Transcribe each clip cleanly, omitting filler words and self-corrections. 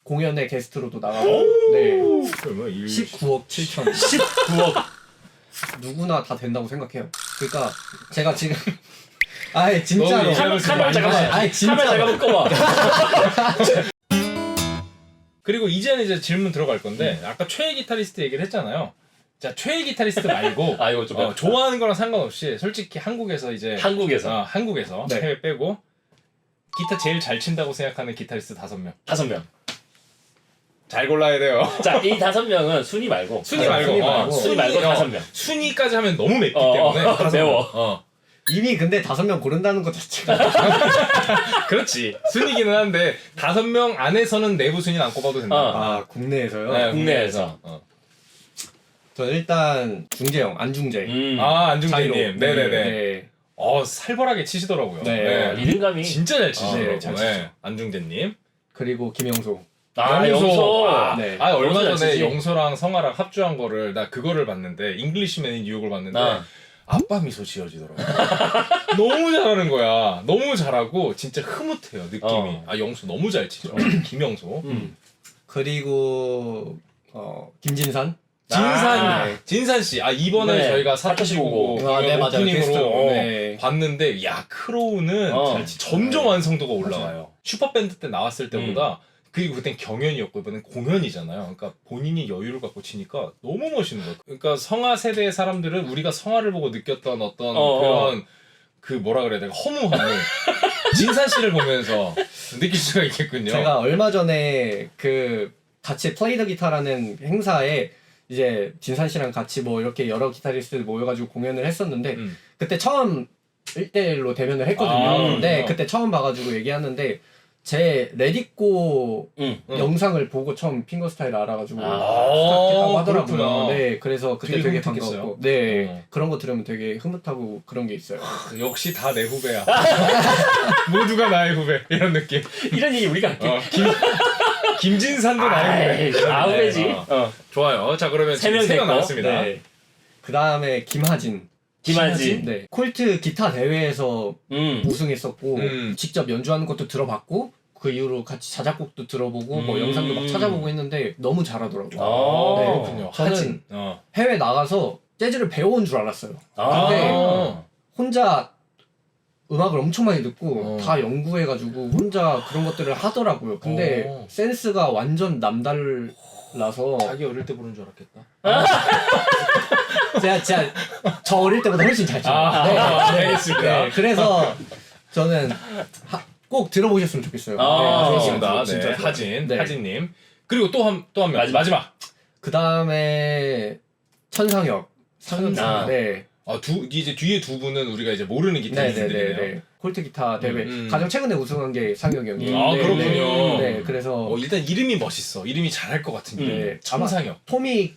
공연에 게스트로도 나가고 네. 19억 7천 19억 누구나 다 된다고 생각해요. 그러니까 제가 지금 아예 진짜로 카메라 잠깐만 아예 카메라 잠깐만 꺼봐. 그리고 이제 질문 들어갈 건데 아까 최애 기타리스트 얘기를 했잖아요. 자, 최애 기타리스트 말고 아 이거 좀 좋아하는 거랑 상관없이 솔직히 한국에서 이제 한국에서 네. 해외 빼고 기타 제일 잘 친다고 생각하는 기타리스트 5명. 5명. 잘 골라야 돼요. 자, 이 5명은 순위 말고. 순위 말고. 순위 말고 5명. 순위까지 하면 너무 맵기 때문에 매워. 이미 근데 5명 고른다는 것 자체가 그렇지. 순위기는 한데 5명 안에서는 내부 순위는 안 꼽아도 된다. 아 국내에서요? 네, 국내에서. 저는 일단 중재형 안중재 아, 안중재님. 자이로. 네네네. 네. 살벌하게 치시더라고요. 네. 리듬감이 진짜 잘 치시더라고요. 잘 치시죠. 안중재님. 그리고 김영소. 영소. 네. 얼마 영소 잘 전에 치지. 영소랑 성아랑 합주한 거를 나 그거를 봤는데 잉글리시맨인 뉴욕을 봤는데 아빠 미소 지어지더라고. 너무 잘하는 거야. 너무 잘하고 진짜 흐뭇해요 느낌이. 영소 너무 잘 치죠. 김영소. 그리고 김진산. 진산 씨. 이번에 네. 저희가 사토시 보고 네, 맞아요. 오프닝으로 게스트로. 네. 봤는데 야 크로우는 잘 점점 네. 완성도가 올라가요. 슈퍼밴드 때 나왔을 때보다 그리고 그땐 경연이었고 이번엔 공연이잖아요. 그러니까 본인이 여유를 갖고 치니까 너무 멋있는 거예요. 그러니까 성아 세대의 사람들은 우리가 성아를 보고 느꼈던 어떤 그런 그 뭐라 그래야 될까 허무함을 진산 씨를 보면서 느낄 수가 있겠군요. 제가 얼마 전에 그 같이 플레이 더 기타라는 행사에 이제 진산 씨랑 같이 뭐 이렇게 여러 기타리스트 모여가지고 공연을 했었는데 그때 처음 1대1로 대면을 했거든요. 근데 그때 처음 봐가지고 얘기하는데 제 레디꼬 영상을 보고 처음 핑거스타일 알아가지고 시작했다고 하더라고요. 그렇구나. 네, 그래서 그때 되게 흐뭇했겠어요? 반가웠고 네, 그런 거 들으면 되게 흐뭇하고 그런 게 있어요. 역시 다 내 후배야. 모두가 나의 후배 이런 느낌. 이런 얘기 우리가 할게. 김진산도 나의 후배. 아우배지. 좋아요. 자 그러면 세명 지금 3명 됐고. 나왔습니다. 네. 그 다음에 김하진. 김하진. 네, 콜트 기타 대회에서 우승했었고 직접 연주하는 것도 들어봤고 그 이후로 같이 자작곡도 들어보고 뭐 영상도 막 찾아보고 했는데 너무 잘하더라고요. 네. 그렇군요. 저는 하진. 해외 나가서 재즈를 배워온 줄 알았어요. 근데 혼자 음악을 엄청 많이 듣고 다 연구해가지고 혼자 그런 것들을 하더라고요. 근데 센스가 완전 남달라서 자기 어릴 때 부른 줄 알았겠다. 제가 저 어릴 때보다 훨씬 잘 쳐요. 알겠습니다. 네, 그래서 저는 꼭 들어보셨으면 좋겠어요. 좋습니다. 진짜 네, 하진, 네. 하진님. 그리고 또 한 명. 마지막. 그 다음에 천상혁. 네. 이제 뒤에 두 분은 우리가 이제 모르는 기타리스트들이네요. 네네네. 콜트 기타 대회 가장 최근에 우승한 게 상혁 형이에요. 그렇군요. 네, 그래서 일단 이름이 멋있어. 이름이 잘할 것 같은 이름. 네, 천상혁. 토미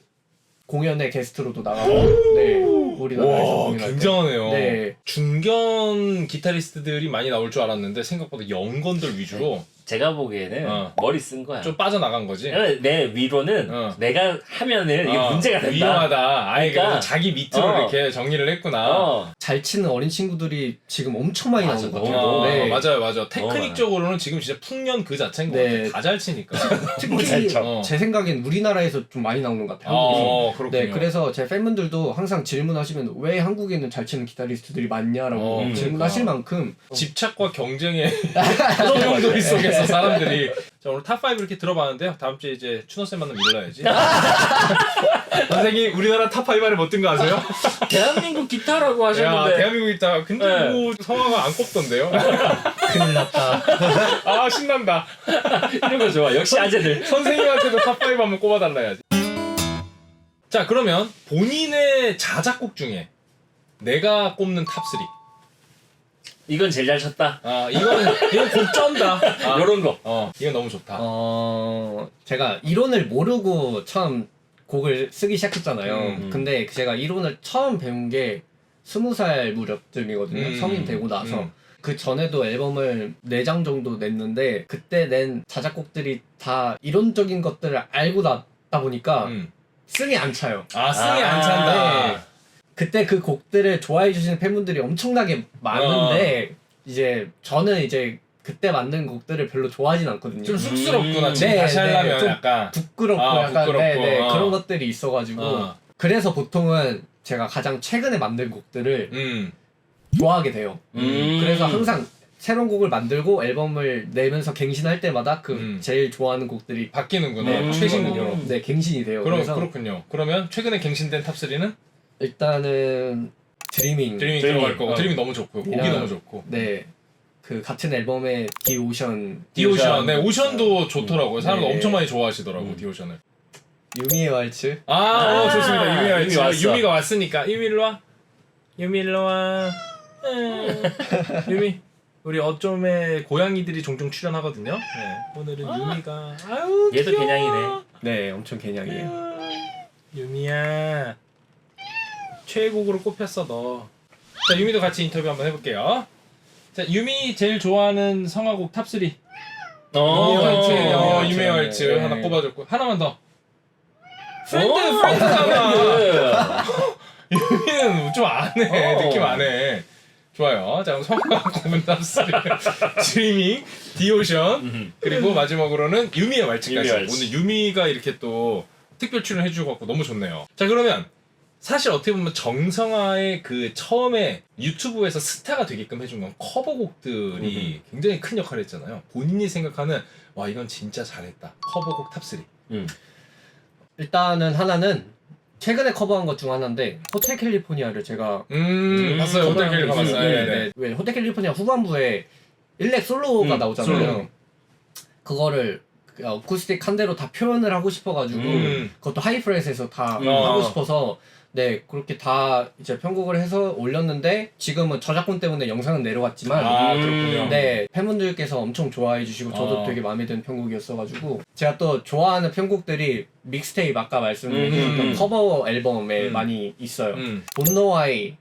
공연에 게스트로도 나가고, 네, 우리나라에서 공연할 때. 굉장하네요. 네. 중견 기타리스트들이 많이 나올 줄 알았는데 생각보다 연건들 위주로 제가 보기에는 머리 쓴 거야. 좀 빠져나간 거지. 내 위로는 내가 하면은 이게 문제가 된다. 위험하다. 아예 그러니까, 그래서 자기 밑으로 이렇게 정리를 했구나. 잘 치는 어린 친구들이 지금 엄청 많이 나오는 것 같아요. 네. 맞아요. 테크닉적으로는 지금 진짜 풍년 그 자체인 것 같아요. 다 잘 치니까. 특히 제 생각엔 우리나라에서 좀 많이 나오는 것 같아요. 한국에서. 그렇군요. 네, 그래서 제 팬분들도 항상 질문하시면 왜 한국에는 잘 치는 기타리스트들이 많냐라고 질문하실 만큼 집착과 경쟁의 소용돌이 속에서 사람들이. 자, 오늘 탑5 이렇게 들어봤는데요. 다음 주에 이제 추노쌤 만나면 일러야지. 선생님, 우리나라 탑5 안에 못 든 거 아세요? 대한민국 기타라고 야, 하셨는데. 대한민국 있다. 근데 네. 뭐 성화가 안 꼽던데요? 큰일 났다. 신난다. 이런 거 좋아. 역시 아재들. 선생님한테도 탑5 한번 꼽아달라 해야지. 자, 그러면 본인의 자작곡 중에 내가 꼽는 탑3. 이건 제일 잘 쳤다. 이건 곡 쩐다. 요런 거. 이건 너무 좋다. 제가 이론을 모르고 처음 곡을 쓰기 시작했잖아요. 근데 제가 이론을 처음 배운 게 20살 무렵쯤이거든요. 성인 되고 나서. 그 전에도 앨범을 4장 정도 냈는데 그때 낸 자작곡들이 다 이론적인 것들을 알고 나다 보니까 승이 안 차요. 승이 안 찬다. 네. 그때 그 곡들을 좋아해 주시는 팬분들이 엄청나게 많은데 이제 저는 이제 그때 만든 곡들을 별로 좋아하진 않거든요. 좀 쑥스럽구나. 지금 네, 다시 하려면 좀 약간 부끄럽고 아, 약간 부끄럽고, 그런 것들이 있어가지고 그래서 보통은 제가 가장 최근에 만든 곡들을 좋아하게 돼요. 그래서 항상 새로운 곡을 만들고 앨범을 내면서 갱신할 때마다 그 제일 좋아하는 곡들이 바뀌는구나. 최신곡으로. 네, 갱신이 돼요. 그래서 그렇군요. 그러면 최근에 갱신된 탑3는 일단은 드리밍. 드리밍 들어갈 거고 드리밍 너무 좋고 곡이 너무 좋고. 네. 그 같은 앨범의 디오션. 디오션. 네, 오션도 좋더라고요. 사람들 네. 엄청 많이 좋아하시더라고 디오션을. 유미의 왈츠. 좋습니다. 유미 유미 왔어. 유미가 왔으니까 유미 일로 와. 유미 일로 와. 유미. 우리 어쩌면 고양이들이 종종 출연하거든요. 네, 오늘은 유미가 아유 얘도 귀여워. 개냥이네. 네, 엄청 개냥이에요. 유미야 최애곡으로 꼽혔어 너. 자 유미도 같이 인터뷰 한번 해볼게요. 자 유미 제일 좋아하는 성화곡 탑3. 유미의 왈츠. 유미의 왈츠 네. 하나 꼽아줬고 하나만 더. 프렌드잖아. 유미는 좀 안해. 느낌 안해. 좋아요. 자 그럼 성화곡 꼽은 탑3 드리밍, 디오션 그리고 마지막으로는 유미의 왈츠까지. 유미의 왈츠. 오늘 유미가 이렇게 또 특별 출연해주고 너무 좋네요. 자 그러면 사실 어떻게 보면 정성화의 그 처음에 유튜브에서 스타가 되게끔 해준 건 커버곡들이 굉장히 큰 역할을 했잖아요. 본인이 생각하는 와 이건 진짜 잘했다 커버곡 탑3. 일단은 하나는 최근에 커버한 것 중 하나인데 호텔 캘리포니아를 제가 봤어요. 호텔 커버한 게 캘리포니아 있어요. 봤어요. 네. 왜 호텔 캘리포니아 후반부에 일렉 솔로가 나오잖아요. 솔로. 그거를 어쿠스틱 한 대로 다 표현을 하고 싶어가지고 그것도 하이프렛에서 다 하고 싶어서 네 그렇게 다 이제 편곡을 해서 올렸는데 지금은 저작권 때문에 영상은 내려왔지만 그렇군요. 네 팬분들께서 엄청 좋아해 주시고 저도 되게 마음에 드는 편곡이었어가지고 제가 또 좋아하는 편곡들이 믹스테이프 아까 말씀드린 커버 앨범에 많이 있어요. 돈노아이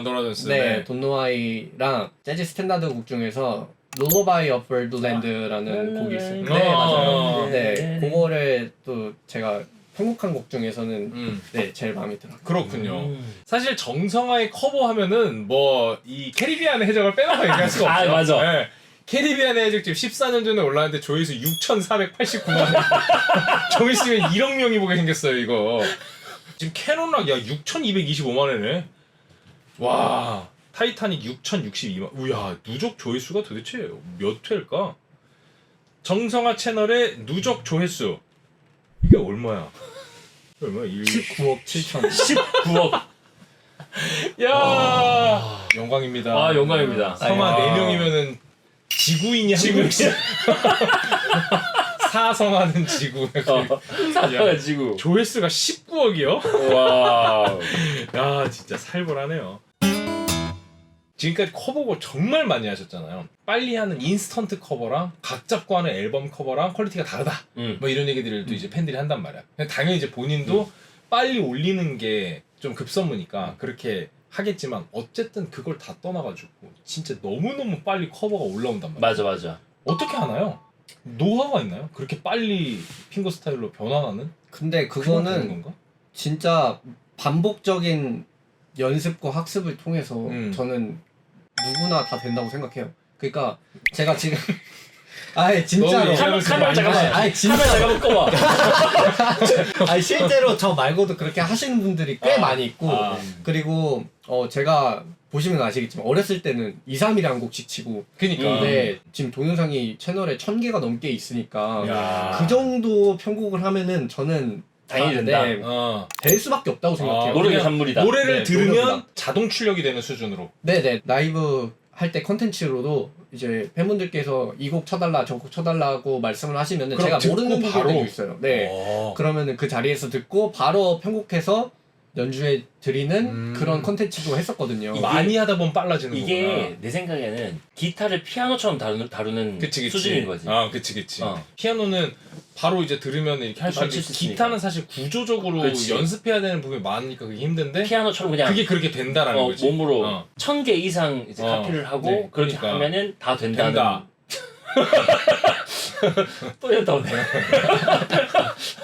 노라존스. 네, 돈노아이랑 재즈 스탠다드 곡 중에서 롤러바이 오브 버드랜드라는 곡이 있어요. 네, 맞아요. 네, 그거를 또 제가 편곡한 곡 중에서는 네, 제일 마음에 들어요. 그렇군요. 사실 정성화의 커버하면은 뭐 이 캐리비안의 해적을 빼놓고 얘기할 수가 없죠. 맞아. 네. 캐리비안의 해적 지금 14년 전에 올라왔는데 조회수 6,489만 원. 좀 있으면 1억 명이 보게 생겼어요 이거. 지금 캐논락 야 6,225만 원이네. 와 타이타닉 6,062만. 우야 누적 조회수가 도대체 몇 회일까? 정성화 채널의 누적 조회수 이게 얼마야? 얼마야? 19억 7천. 19억. 야 영광입니다. 영광입니다. 성화 4명이면은 지구인이 한 명씩 사성하는 지구. 사가지고 조회수가 19억이요? 와. 야 진짜 살벌하네요. 지금까지 커버곡 정말 많이 하셨잖아요. 빨리 하는 인스턴트 커버랑 각 잡고 하는 앨범 커버랑 퀄리티가 다르다. 뭐 이런 얘기들을 또 이제 팬들이 한단 말이야. 당연히 이제 본인도 빨리 올리는 게 좀 급선무니까 그렇게 하겠지만 어쨌든 그걸 다 떠나가지고 진짜 너무너무 빨리 커버가 올라온단 말이야. 맞아. 어떻게 하나요? 노하우가 있나요? 그렇게 빨리 핑거 스타일로 변화하는? 근데 되는 그거는 건가? 진짜 반복적인 연습과 학습을 통해서 저는 누구나 다 된다고 생각해요. 그러니까 제가 지금 아예 진짜로 카메라 잠깐만. 아니 진짜 잠깐만 꺼봐. 아니 실제로 저 말고도 그렇게 하시는 분들이 꽤 많이 있고 그리고 제가 보시면 아시겠지만 어렸을 때는 2, 3일에 한 곡씩 치고 그니까. 근데 지금 동영상이 채널에 1000개가 넘게 있으니까 야. 그 정도 편곡을 하면은 저는 당연히 네, 된다. 될 수밖에 없다고 생각해요. 노력의 그냥 산물이다. 노래를 네, 들으면 노력이다. 자동 출력이 되는 수준으로. 네네 라이브 할 때 컨텐츠로도 이제 팬분들께서 이 곡 쳐달라 저 곡 쳐달라고 말씀을 하시면은 그럼 제가 모르는 듣고 바로? 부분들도 있어요. 네 그러면은 그 자리에서 듣고 바로 편곡해서 연주해 드리는 그런 컨텐츠도 했었거든요. 많이 하다 보면 빨라지는 거구나. 이게 내 생각에는 기타를 피아노처럼 다루는 그치. 수준인 거지. 그치. 어. 피아노는 바로 이제 들으면 이렇게 할 수 바로 있는데 칠수 있으니까. 기타는 사실 구조적으로 그치. 연습해야 되는 부분이 많으니까 그게 힘든데 피아노처럼 그냥 그게 그렇게 된다라는 거지. 몸으로 1000개 이상 이제 카피를 하고 네, 그렇게 그러니까. 하면은 다 된다는. 된다. 또 연다 오네.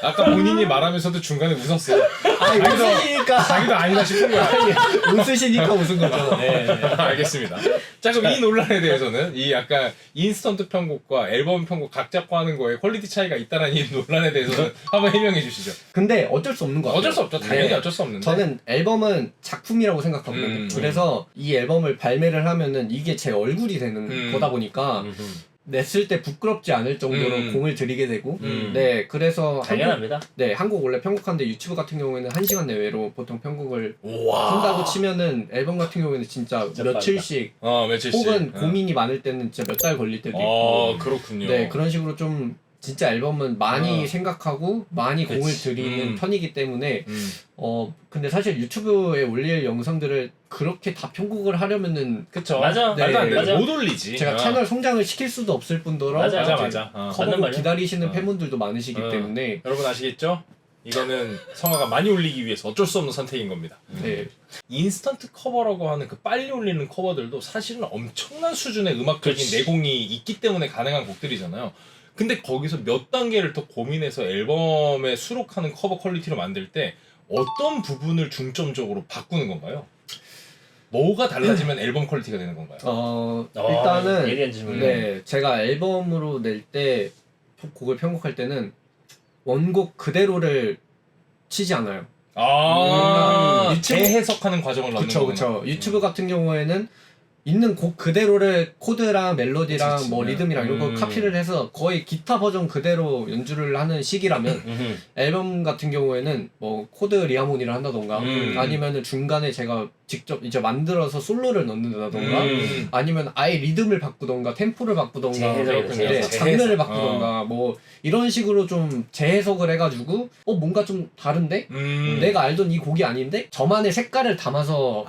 아까 본인이 말하면서도 중간에 웃었어요. 아니 웃으시니까 자기도 아니다 싶은 거야. 웃으시니까 웃은 거죠. 네. 알겠습니다. 자 그럼 이 논란에 대해서는 이 약간 인스턴트 편곡과 앨범 편곡 각 잡고 하는 거에 퀄리티 차이가 있다는 이 논란에 대해서는 한번 해명해 주시죠. 근데 어쩔 수 없는 것 같아요. 어쩔 수 없죠. 당연히 네. 어쩔 수 없는데. 저는 앨범은 작품이라고 생각하거든요. 그래서 이 앨범을 발매를 하면은 이게 제 얼굴이 되는 거다 보니까 냈을 때 부끄럽지 않을 정도로 공을 들이게 되고 네 그래서 당연합니다. 한국 원래 편곡하는데 유튜브 같은 경우에는 1시간 내외로 보통 편곡을 우와. 한다고 치면은 앨범 같은 경우에는 진짜 며칠씩 며칠씩. 혹은 고민이 많을 때는 진짜 몇 달 걸릴 때도 있고 그렇군요. 네 그런 식으로 좀 진짜 앨범은 많이 생각하고 많이 공을 들이는 편이기 때문에 근데 사실 유튜브에 올릴 영상들을 그렇게 다 편곡을 하려면은 그쵸. 맞아. 네. 말도 안 돼. 맞아. 못 올리지. 제가 채널 성장을 시킬 수도 없을 뿐더러 맞아, 이제 맞아. 맞는 커버곡 말이야. 기다리시는 팬분들도 많으시기 때문에 여러분 아시겠죠? 이거는 성화가 많이 올리기 위해서 어쩔 수 없는 선택인 겁니다. 네. 인스턴트 커버라고 하는 그 빨리 올리는 커버들도 사실은 엄청난 수준의 음악적인 그치. 내공이 있기 때문에 가능한 곡들이잖아요. 근데 거기서 몇 단계를 더 고민해서 앨범에 수록하는 커버 퀄리티로 만들 때 어떤 부분을 중점적으로 바꾸는 건가요? 뭐가 달라지면 앨범 퀄리티가 되는 건가요? 일단은 예리한 질문. 네 제가 앨범으로 낼 때 곡을 편곡할 때는 원곡 그대로를 치지 않아요. 재해석하는 과정을 넣는 거구나. 그쵸. 유튜브 같은 경우에는 있는 곡 그대로를 코드랑 멜로디랑 그치. 뭐 리듬이랑 이런 거 카피를 해서 거의 기타 버전 그대로 연주를 하는 식이라면 앨범 같은 경우에는 뭐 코드 리하모니를 한다던가 아니면은 중간에 제가 직접 이제 만들어서 솔로를 넣는다던가 아니면 아예 리듬을 바꾸던가 템포를 바꾸던가 재해석이죠. 장르를 바꾸던가 뭐 이런 식으로 좀 재해석을 해가지고 뭔가 좀 다른데 내가 알던 이 곡이 아닌데 저만의 색깔을 담아서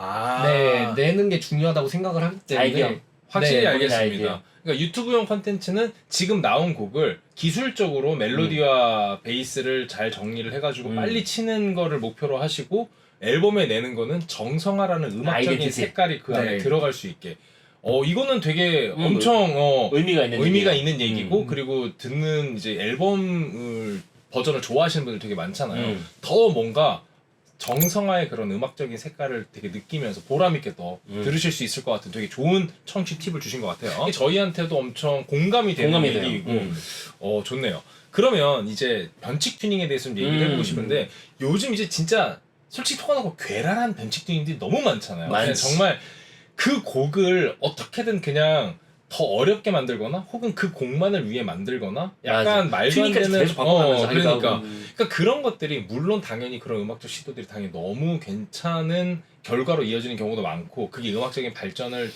내는 게 중요하다고 생각을 하기 때문에 아이디어. 확실히 네, 알겠습니다. 아이디어. 그러니까 유튜브용 컨텐츠는 지금 나온 곡을 기술적으로 멜로디와 베이스를 잘 정리를 해가지고 빨리 치는 거를 목표로 하시고 앨범에 내는 거는 정성화라는 음악적인 아이덴티티. 색깔이 그 안에 네. 들어갈 수 있게. 이거는 되게 뭐 엄청 의미가 있는 의미가 얘기예요. 있는 얘기고 그리고 듣는 이제 앨범을 버전을 좋아하시는 분들 되게 많잖아요. 더 뭔가 정성화의 그런 음악적인 색깔을 되게 느끼면서 보람있게 더 들으실 수 있을 것 같은 되게 좋은 청취 팁을 주신 것 같아요. 저희한테도 엄청 공감이 되는 얘기이고 좋네요. 그러면 이제 변칙 튜닝에 대해서 좀 얘기를 해보고 싶은데 요즘 이제 진짜 솔직히 통화하고 괴랄한 변칙 튜닝들이 너무 많잖아요. 그냥 정말 그 곡을 어떻게든 그냥 더 어렵게 만들거나 혹은 그 곡만을 위해 만들거나 약간 말도 안 되는 계속 바꿔가면서 그러니까 그런 것들이 물론 당연히 그런 음악적 시도들이 당연히 너무 괜찮은 결과로 이어지는 경우도 많고 그게 음악적인 발전을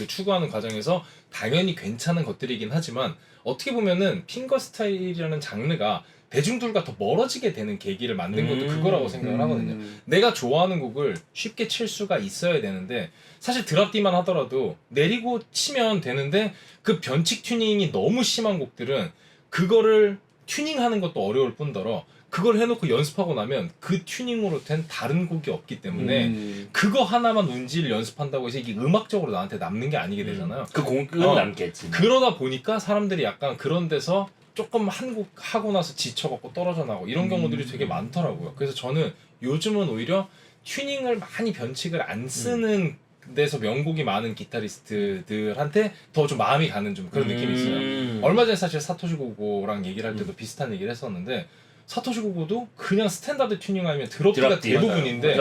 추구하는 과정에서 당연히 괜찮은 것들이긴 하지만 어떻게 보면은 핑거스타일이라는 장르가 대중들과 더 멀어지게 되는 계기를 만든 것도 그거라고 생각을 하거든요. 내가 좋아하는 곡을 쉽게 칠 수가 있어야 되는데 사실 드랍디만 하더라도 내리고 치면 되는데 그 변칙 튜닝이 너무 심한 곡들은 그거를 튜닝하는 것도 어려울 뿐더러 그걸 해놓고 연습하고 나면 그 튜닝으로 된 다른 곡이 없기 때문에 그거 하나만 운지를 연습한다고 해서 이게 음악적으로 나한테 남는 게 아니게 되잖아요. 그 곡은 남겠지. 그러다 보니까 사람들이 약간 그런 데서 조금 한 곡 하고 나서 지쳐갖고 떨어져 나고 이런 경우들이 되게 많더라고요. 그래서 저는 요즘은 오히려 튜닝을 많이 변칙을 안 쓰는 데서 명곡이 많은 기타리스트들한테 더 좀 마음이 가는 좀 그런 느낌이 있어요. 얼마 전에 사실 사토시 고고랑 얘기를 할 때도 비슷한 얘기를 했었는데 사토시 고고도 그냥 스탠다드 튜닝 아니면 드롭디가 대부분인데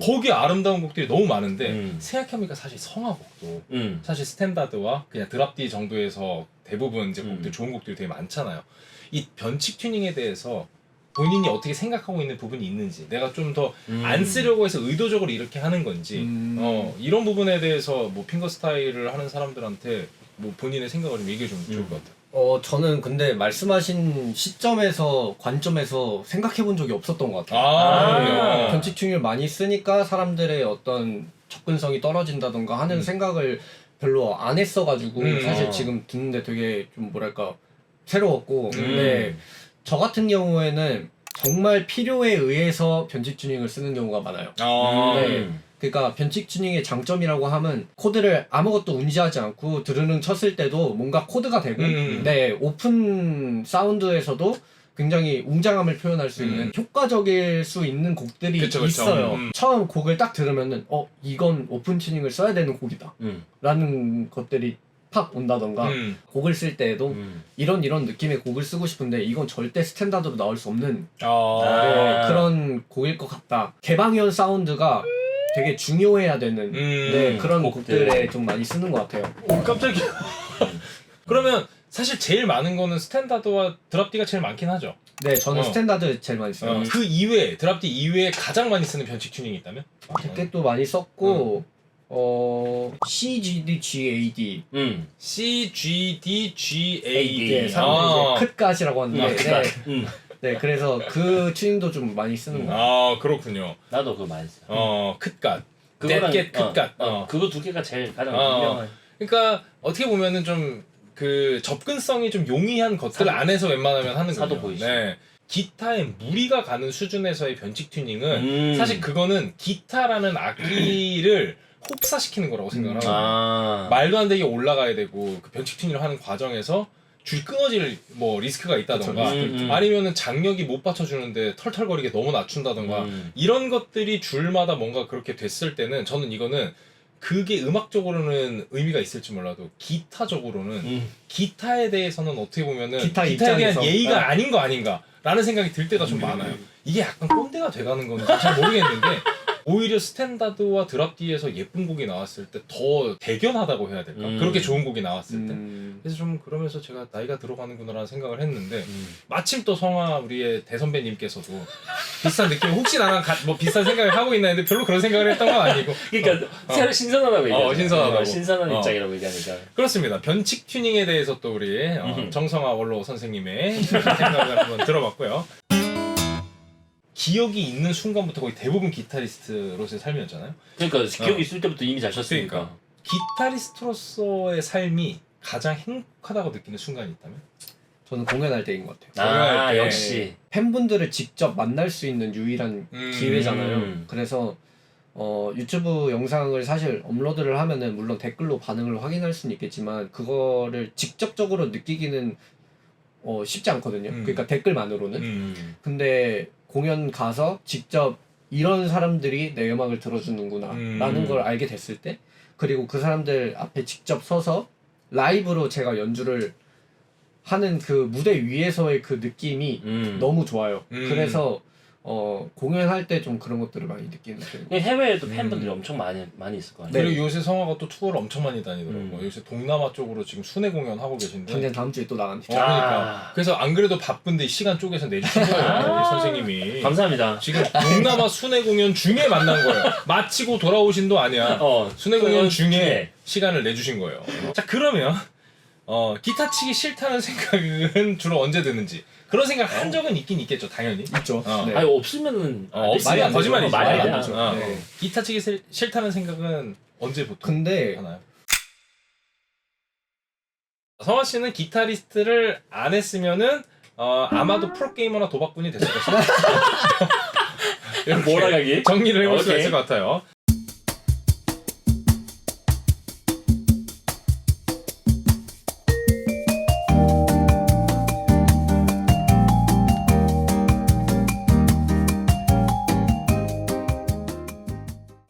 거기 아름다운 곡들이 너무 많은데 생각해보니까 사실 성화곡도 사실 스탠다드와 그냥 드랍디 정도에서 대부분 이제 곡들 좋은 곡들이 되게 많잖아요. 이 변칙 튜닝에 대해서 본인이 어떻게 생각하고 있는 부분이 있는지 내가 좀 더 안 쓰려고 해서 의도적으로 이렇게 하는 건지 이런 부분에 대해서 뭐 핑거스타일을 하는 사람들한테 뭐 본인의 생각을 좀 얘기해 주면 좋을 것 같아요. 저는 근데 말씀하신 시점에서 관점에서 생각해 본 적이 없었던 것 같아요. 변칙 튜닝을 많이 쓰니까 사람들의 어떤 접근성이 떨어진다던가 하는 생각을 별로 안 했어가지고 사실 지금 듣는데 되게 좀 뭐랄까 새로웠고 근데 저 같은 경우에는 정말 필요에 의해서 변칙 튜닝을 쓰는 경우가 많아요. 네. 그러니까 변칙 튜닝의 장점이라고 하면 코드를 아무것도 운지하지 않고 드르릉 쳤을 때도 뭔가 코드가 되고 네 오픈 사운드에서도 굉장히 웅장함을 표현할 수 있는 효과적일 수 있는 곡들이 그쵸. 있어요. 처음 곡을 딱 들으면은 이건 오픈 튜닝을 써야 되는 곡이다 라는 것들이 팍 온다던가 곡을 쓸 때에도 이런 느낌의 곡을 쓰고 싶은데 이건 절대 스탠다드로 나올 수 없는 네, 그런 곡일 것 같다. 개방현 사운드가 되게 중요해야 되는 네, 그런 곡들에 좀 많이 쓰는 것 같아요. 오 깜짝이야. 그러면 사실 제일 많은 거는 스탠다드와 드랍디가 제일 많긴 하죠. 네, 저는 스탠다드 제일 많이 써요. 그 이외에 드랍디 이외에 가장 많이 쓰는 변칙 튜닝이 있다면? 잭겟도 많이 썼고 CGD, GAD CGDGAD 네, 사람들이 이제 컷갓이라고 하는데 네, 네, 그래서 그 튜닝도 좀 많이 쓰는 거 같아요. 그렇군요. 나도 그거 많이 써. 컷갓 그거랑 넷겟 컷갓 그거 두 개가 제일 가장 유명한. 그러니까 어떻게 보면은 좀 그 접근성이 좀 용이한 것들 안에서 웬만하면 하는 사도 거죠. 보이시. 네. 기타에 무리가 가는 수준에서의 변칙 튜닝은 사실 그거는 기타라는 악기를 혹사시키는 거라고 생각을 하거든요. 말도 안 되게 올라가야 되고 그 변칙 튜닝을 하는 과정에서 줄 끊어질 뭐 리스크가 있다던가 아니면은 장력이 못 받쳐주는데 털털거리게 너무 낮춘다던가 이런 것들이 줄마다 뭔가 그렇게 됐을 때는 저는 이거는 그게 음악적으로는 의미가 있을지 몰라도 기타적으로는 기타에 대해서는 어떻게 보면은 기타에 대한 입장에서. 예의가 아닌 거 아닌가 라는 생각이 들 때가 좀 많아요. 이게 약간 꼰대가 돼가는 건지 잘 모르겠는데 오히려 스탠다드와 드랍디에서 예쁜 곡이 나왔을 때 더 대견하다고 해야 될까? 그렇게 좋은 곡이 나왔을 때 그래서 좀 그러면서 제가 나이가 들어가는구나라는 생각을 했는데 마침 또 성화 우리의 대선배님께서도 비슷한 느낌 혹시 나랑 뭐 비슷한 생각을 하고 있나 했는데 별로 그런 생각을 했던 건 아니고 그러니까 새로 신선하다고 얘기하죠. 신선하다고. 신선한 입장이라고 얘기하니까. 그렇습니다. 변칙 튜닝에 대해서 또 우리 정성화 원로 선생님의 생각을 한번 들어봤고요. 기억이 있는 순간부터 거의 대부분 기타리스트로서의 삶이었잖아요. 그러니까 기억이 있을 때부터 이미 잘 쳤으니까. 기타리스트로서의 삶이 가장 행복하다고 느끼는 순간이 있다면? 저는 공연할 때인 것 같아요. 공연할 때. 역시. 팬분들을 직접 만날 수 있는 유일한 기회잖아요. 그래서 유튜브 영상을 사실 업로드를 하면은 물론 댓글로 반응을 확인할 수는 있겠지만 그거를 직접적으로 느끼기는 쉽지 않거든요. 그러니까 댓글만으로는. 근데 공연 가서 직접 이런 사람들이 내 음악을 들어주는구나 라는 걸 알게 됐을 때 그리고 그 사람들 앞에 직접 서서 라이브로 제가 연주를 하는 그 무대 위에서의 그 느낌이 너무 좋아요. 그래서 공연할 때 좀 그런 것들을 많이 느끼는 편이에요. 해외에도 팬분들이 엄청 많이 있을 거 아니에요. 그리고 요새 성화가 또 투어를 엄청 많이 다니더라고요. 요새 동남아 쪽으로 지금 순회 공연 하고 계신데. 당장 다음 주에 또 나갑니다. 그러니까. 그래서 안 그래도 바쁜데 시간 쪼개서 내주신 거예요. 우리 선생님이. 감사합니다. 지금 동남아 순회 공연 중에 만난 거예요. 마치고 돌아오신 도 아니야. 순회 공연 중에 시간을 내주신 거예요. 자 그러면 기타 치기 싫다는 생각은 주로 언제 드는지 그런 생각 한 적은 있긴 있겠죠. 당연히. 있죠. 네. 아니 없으면은 없으면 거짓말이지. 말이 안 안 되죠. 되죠. 네. 기타 치기 싫다는 생각은 언제 보통 근데 하나요? 성화 씨는 기타리스트를 안 했으면은 아마도 프로게이머나 도박꾼이 됐을 것이다. 이렇게 몰아가기? 정리를 해볼 수가 오케이. 있을 것 같아요.